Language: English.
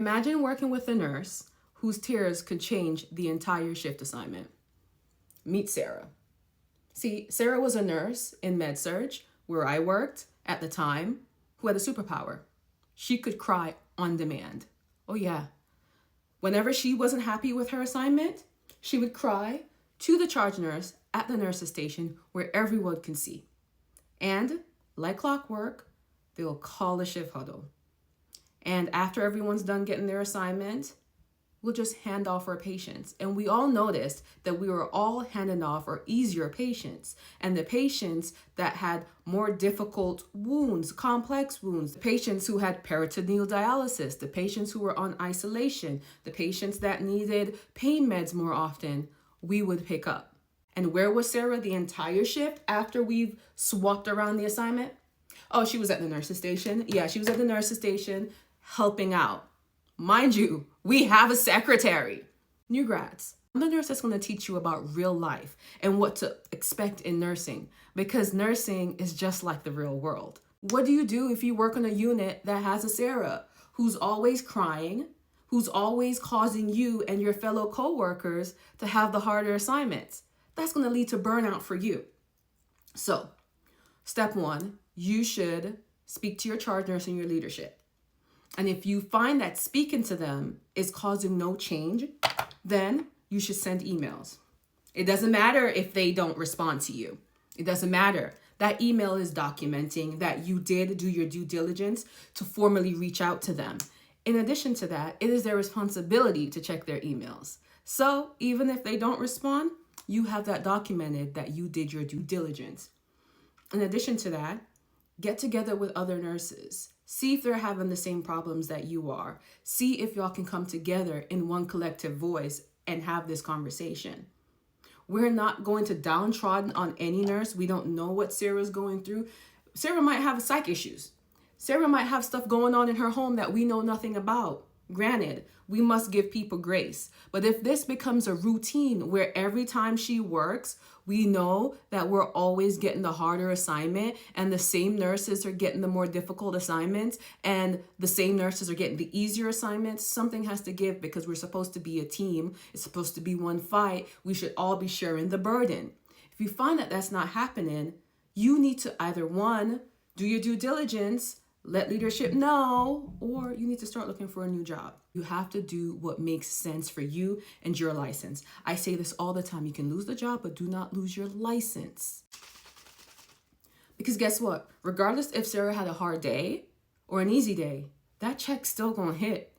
Imagine working with a nurse whose tears could change the entire shift assignment. Meet Sarah. See, Sarah was a nurse in med-surg, where I worked at the time, who had a superpower. She could cry on demand. Oh yeah. Whenever she wasn't happy with her assignment, she would cry to the charge nurse at the nurse's station where everyone can see. And like clockwork, they'll call a shift huddle. And after everyone's done getting their assignment, we'll just hand off our patients. And we all noticed that we were all handing off our easier patients. And the patients that had more difficult wounds, complex wounds, the patients who had peritoneal dialysis, the patients who were on isolation, the patients that needed pain meds more often, we would pick up. And where was Sarah the entire shift after we've swapped around the assignment? Oh, she was at the nurse's station. Yeah, she was at the nurse's station helping out. Mind you, we have a secretary. New grads, I'm the nurse that's going to teach you about real life and what to expect in nursing, because nursing is just like the real world. What do you do if you work on a unit that has a Sarah who's always crying, who's always causing you and your fellow coworkers to have the harder assignments? That's going to lead to burnout for you. So, step one, you should speak to your charge nurse and your leadership. And if you find that speaking to them is causing no change, then you should send emails. It doesn't matter if they don't respond to you. It doesn't matter. That email is documenting that you did do your due diligence to formally reach out to them. In addition to that, it is their responsibility to check their emails. So even if they don't respond, you have that documented that you did your due diligence. In addition to that, get together with other nurses. See if they're having the same problems that you are. See if y'all can come together in one collective voice and have this conversation. We're not going to downtrodden on any nurse. We don't know what Sarah's going through. Sarah might have psych issues. Sarah might have stuff going on in her home that we know nothing about. Granted, we must give people grace. But if this becomes a routine where every time she works, we know that we're always getting the harder assignment and the same nurses are getting the more difficult assignments and the same nurses are getting the easier assignments, something has to give, because we're supposed to be a team. It's supposed to be one fight. We should all be sharing the burden. If you find that that's not happening, you need to either one, do your due diligence, let leadership know, or you need to start looking for a new job. You have to do what makes sense for you and your license. I say this all the time. You can lose the job, but do not lose your license. Because guess what? Regardless if Sarah had a hard day or an easy day, that check's still gonna hit.